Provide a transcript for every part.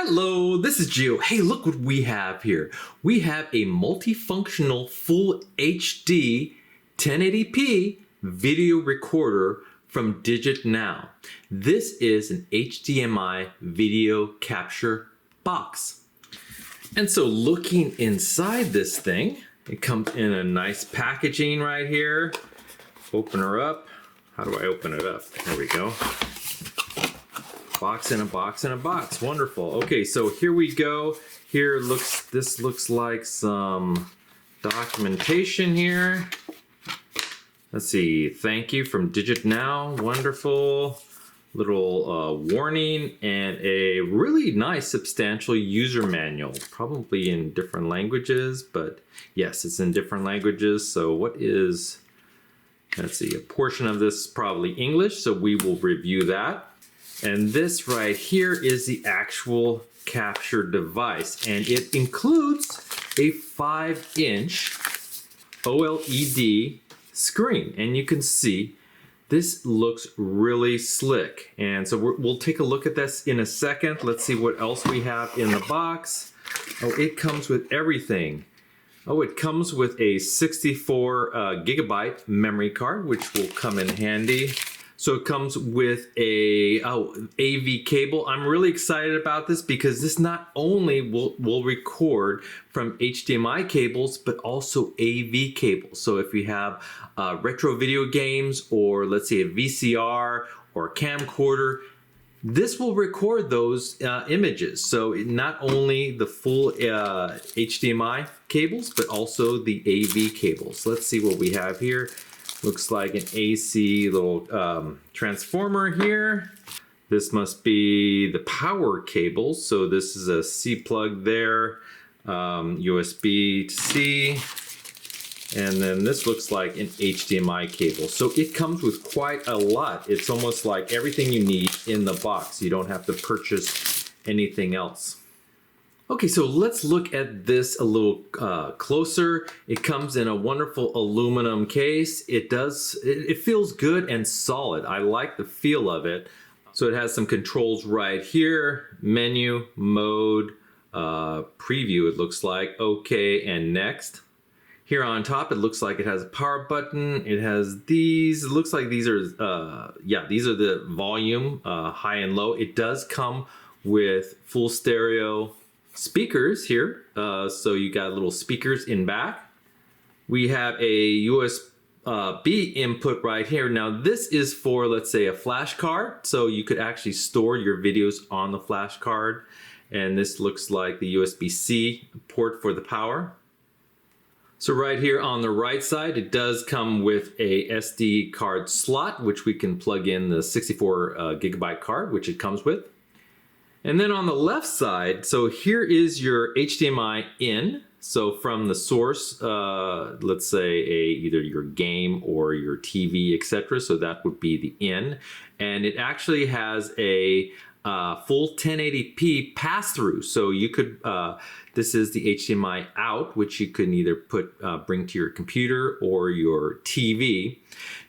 Hello, this is Gio. Hey, look what we have here. We have a multifunctional full HD 1080p video recorder from Digitnow. This is an HDMI video capture box. And so looking inside this thing, it comes in a nice packaging right here. Open her up. How do I open it up? There we go. Box in a box in a box. Wonderful. Okay, so here we go. This looks like some documentation here. Let's see. Thank you from Digitnow. Wonderful. Little warning and a really nice substantial user manual. Probably in different languages, but yes, it's in different languages. So what is, let's see, a portion of this is probably English, so we will review that. And this right here is the actual capture device, and it includes a 5-inch OLED screen. And you can see this looks really slick. And so we'll take a look at this in a second. Let's see what else we have in the box. Oh, it comes with everything. Oh, it comes with a 64 gigabyte memory card, which will come in handy. So it comes with a AV cable. I'm really excited about this because this not only will record from HDMI cables, but also AV cables. So if you have retro video games, or let's say a VCR or a camcorder, this will record those images. So not only the full HDMI cables, but also the AV cables. Let's see what we have here. Looks like an AC little transformer here. This must be the power cable. So this is a C plug there, USB to C. And then this looks like an HDMI cable. So it comes with quite a lot. It's almost like everything you need in the box. You don't have to purchase anything else. Okay, so let's look at this a little closer. It comes in a wonderful aluminum case. It feels good and solid. I like the feel of it. So it has some controls right here. Menu, mode, preview it looks like, okay, and next. Here on top, it looks like it has a power button. It has these, it looks like these are, these are the volume, high and low. It does come with full stereo speakers here, so you got little speakers in back. We have a USB input right here. Now this is for, let's say, a flash card, so you could actually store your videos on the flash card. And this looks like the USB-C port for the power. So right here on the right side, it does come with a SD card slot, which we can plug in the 64 gigabyte card, which it comes with. And then on the left side, so here is your HDMI in. So from the source, let's say either your game or your TV, etc. So that would be the in. And it actually has a full 1080p pass-through. So you could, this is the HDMI out, which you can either bring to your computer or your TV.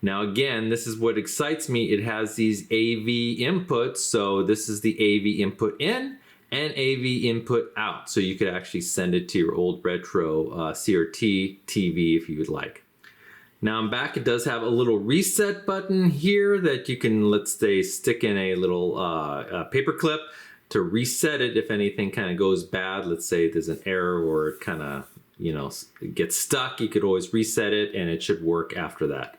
Now again, this is what excites me. It has these AV inputs. So this is the AV input in and AV input out. So you could actually send it to your old retro CRT TV if you would like. Now I'm back. It does have a little reset button here that you can, let's say, stick in a little paper clip to reset it if anything kind of goes bad. Let's say there's an error or it kind of, it gets stuck. You could always reset it and it should work after that.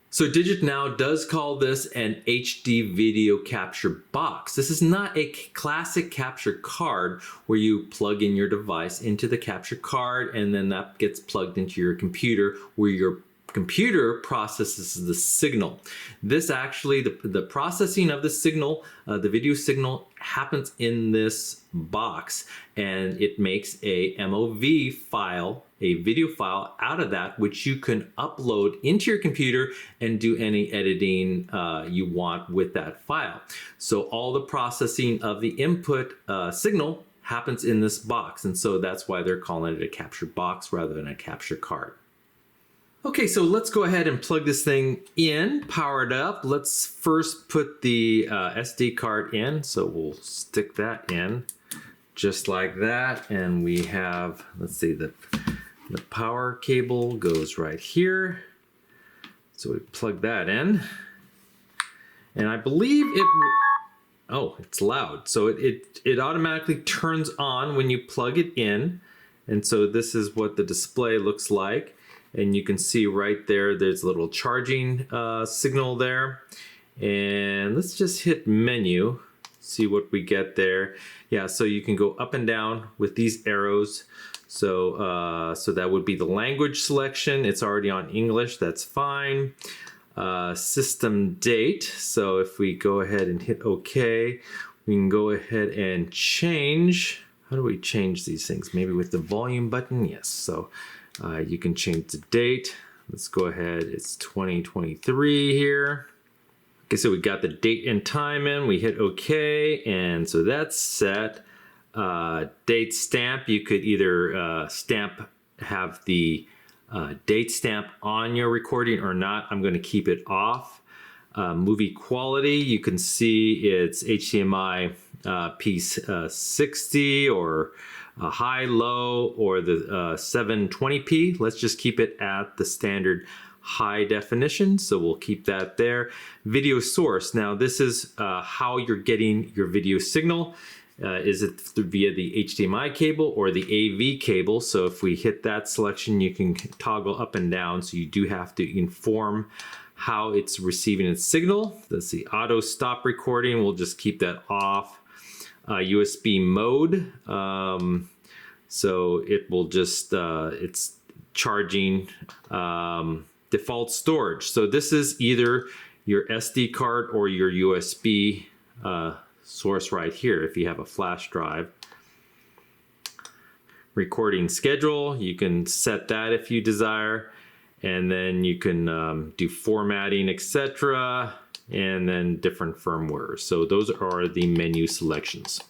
So Digitnow does call this an HD video capture box. This is not a classic capture card where you plug in your device into the capture card and then that gets plugged into your computer where your computer processes the signal. This actually, the processing of the signal, the video signal, happens in this box, and it makes a MOV file, a video file out of that, which you can upload into your computer and do any editing you want with that file. So all the processing of the input signal happens in this box, and so that's why they're calling it a capture box rather than a capture card. Okay, so let's go ahead and plug this thing in, power it up. Let's first put the SD card in. So we'll stick that in. just like that. And we have, let's see, the power cable goes right here. So we plug that in. And I believe oh, it's loud. So it automatically turns on when you plug it in. And so this is what the display looks like. And you can see right there, there's a little charging signal there. And let's just hit menu, see what we get there. Yeah, so you can go up and down with these arrows. So, so that would be the language selection. It's already on English, that's fine. System date. So if we go ahead and hit OK, we can go ahead and change. How do we change these things? Maybe with the volume button? Yes. So you can change the date. Let's go ahead. It's 2023 here. Okay, so we got the date and time in. We hit OK, and so that's set. Date stamp. You could either have the date stamp on your recording or not. I'm going to keep it off. Movie quality, you can see it's HDMI P60 or high, low, or the 720p. Let's just keep it at the standard high definition, so we'll keep that there. Video source, now this is how you're getting your video signal. Is it via the HDMI cable or the AV cable? So if we hit that selection, you can toggle up and down. So you do have to inform how it's receiving its signal. Let's see, auto stop recording, we'll just keep that off. USB mode, so it will just, it's charging. Default storage, so this is either your SD card or your USB source right here if you have a flash drive. Recording schedule, you can set that if you desire, and then you can do formatting, etc., and then different firmware. So those are the menu selections.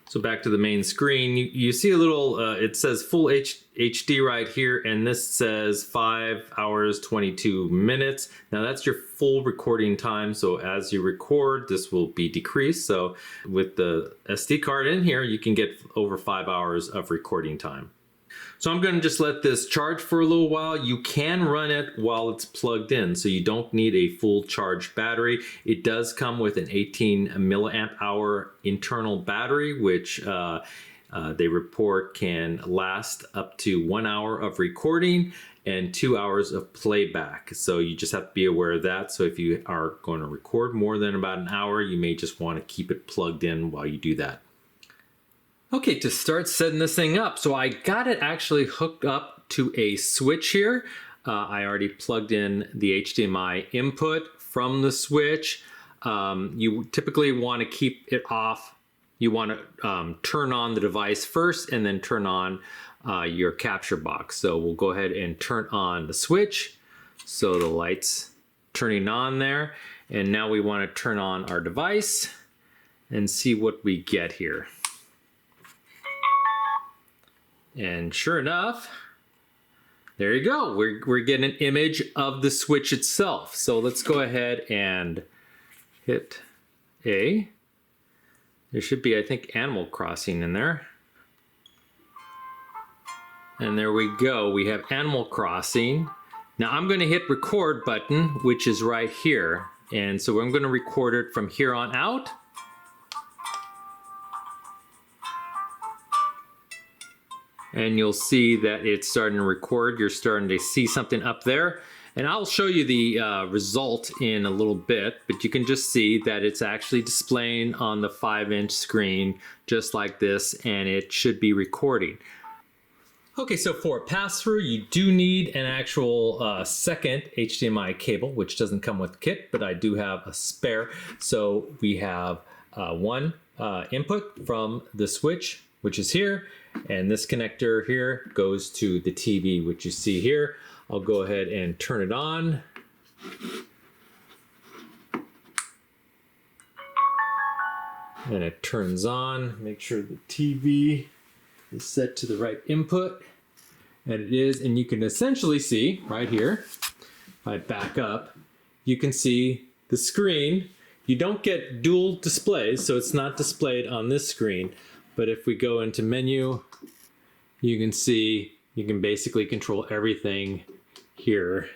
So back to the main screen, you see a little, it says full HD right here, and this says 5 hours, 22 minutes. Now that's your full recording time, so as you record, this will be decreased. So with the SD card in here, you can get over 5 hours of recording time. So I'm gonna just let this charge for a little while. You can run it while it's plugged in, so you don't need a full charged battery. It does come with an 18 milliamp hour internal battery, which they report can last up to 1 hour of recording and 2 hours of playback. So you just have to be aware of that. So if you are going to record more than about an hour, you may just want to keep it plugged in while you do that. Okay, to start setting this thing up, so I got it actually hooked up to a switch here. I already plugged in the HDMI input from the switch. You typically want to keep it off. You want to turn on the device first and then turn on your capture box. So we'll go ahead and turn on the switch. So the light's turning on there. And now we want to turn on our device and see what we get here. And sure enough, there you go. We're getting an image of the switch itself. So let's go ahead and hit A. There should be, I think, Animal Crossing in there. And there we go. We have Animal Crossing. Now I'm going to hit record button, which is right here. And so I'm going to record it from here on out. And you'll see that it's starting to record. You're starting to see something up there. And I'll show you the result in a little bit, but you can just see that it's actually displaying on the 5-inch screen just like this, and it should be recording. Okay, so for a pass-through, you do need an actual second HDMI cable, which doesn't come with the kit, but I do have a spare. So we have one input from the switch, which is here, and this connector here goes to the TV, which you see here. I'll go ahead and turn it on. And it turns on. Make sure the TV is set to the right input. And it is, and you can essentially see right here, if I back up, you can see the screen. You don't get dual displays, so it's not displayed on this screen, But if we go into menu, you can see you can basically control everything here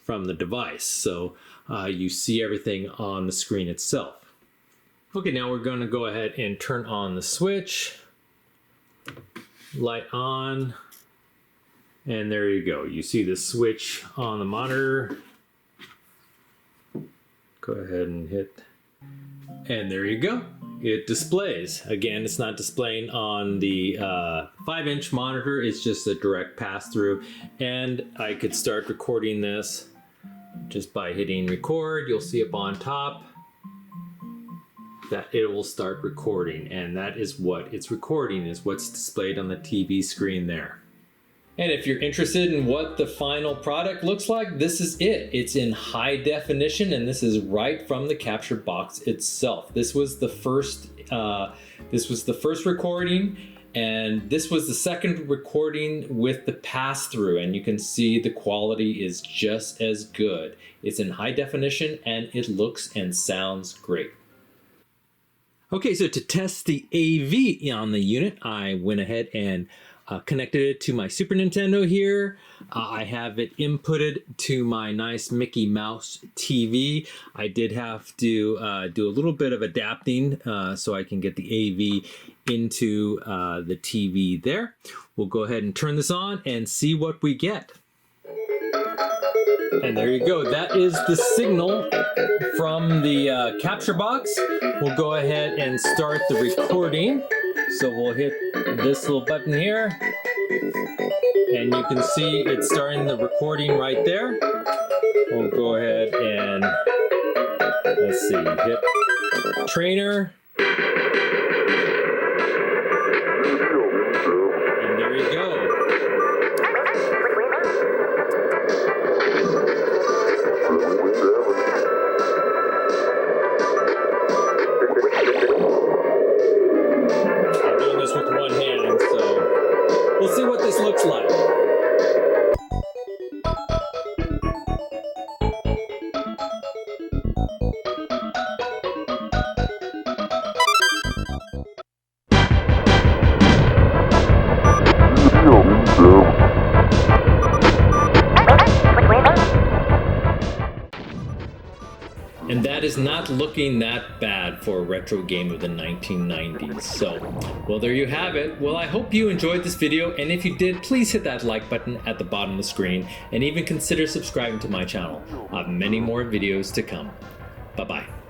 from the device. So you see everything on the screen itself. Okay, now we're going to go ahead and turn on the switch. Light on. And there you go. You see the switch on the monitor. Go ahead and hit. And there you go. It displays. Again, it's not displaying on the 5-inch monitor. It's just a direct pass-through. And I could start recording this just by hitting record. You'll see up on top that it will start recording. And that is what it's recording, is what's displayed on the TV screen there. And if you're interested in what the final product looks like, this is it. It's in high definition, and this is right from the capture box itself. This was the first recording, and this was the second recording with the pass-through, and you can see the quality is just as good. It's in high definition, and it looks and sounds great. Okay, so to test the AV on the unit, I went ahead and connected it to my Super Nintendo here. I have it inputted to my nice Mickey Mouse TV. I did have to do a little bit of adapting so I can get the AV into the TV there. We'll go ahead and turn this on and see what we get. And there you go. That is the signal from the capture box. We'll go ahead and start the recording. So we'll hit this little button here, and you can see it's starting the recording right there. We'll go ahead and, let's see, hit trainer. And there you go. With one hand, so we'll see what this looks like. And that is not looking that bad for a retro game of the 1990s. So, well, there you have it. Well, I hope you enjoyed this video, and if you did, please hit that like button at the bottom of the screen, and even consider subscribing to my channel. I have many more videos to come. Bye-bye.